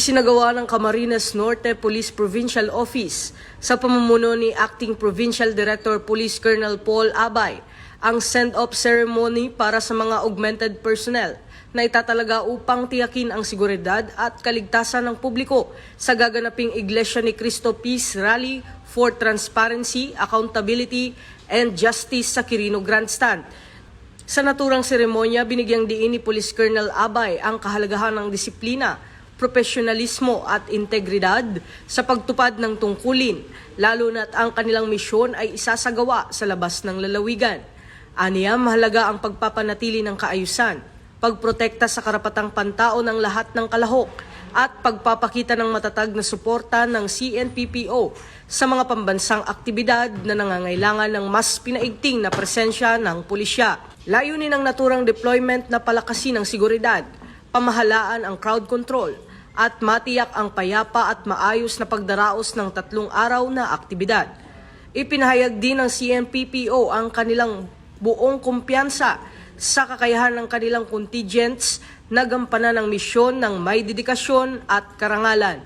Isinagawa ng Camarines Norte Police Provincial Office sa pamumuno ni Acting Provincial Director Police Colonel Paul Abay ang send-off ceremony para sa mga augmented personnel na itatalaga upang tiyakin ang seguridad at kaligtasan ng publiko sa gaganaping Iglesia ni Cristo Peace Rally for Transparency, Accountability, and Justice sa Quirino Grandstand. Sa naturang seremonya, binigyang diin ni Police Colonel Abay ang kahalagahan ng disiplina, profesionalismo at integridad sa pagtupad ng tungkulin, lalo na't ang kanilang misyon ay isasagawa sa labas ng lalawigan. Aniya, mahalaga ang pagpapanatili ng kaayusan, pagprotekta sa karapatang pantao ng lahat ng kalahok, at pagpapakita ng matatag na suporta ng CNPPO sa mga pambansang aktibidad na nangangailangan ng mas pinaigting na presensya ng pulisya. Layunin ng naturang deployment na palakasin ang seguridad, pamahalaan ang crowd control, at matiyak ang payapa at maayos na pagdaraos ng 3 araw na aktibidad. Ipinahayag din ng CNPPO ang kanilang buong kumpiyansa sa kakayahan ng kanilang contingents na gampanan ng misyon ng may dedikasyon at karangalan.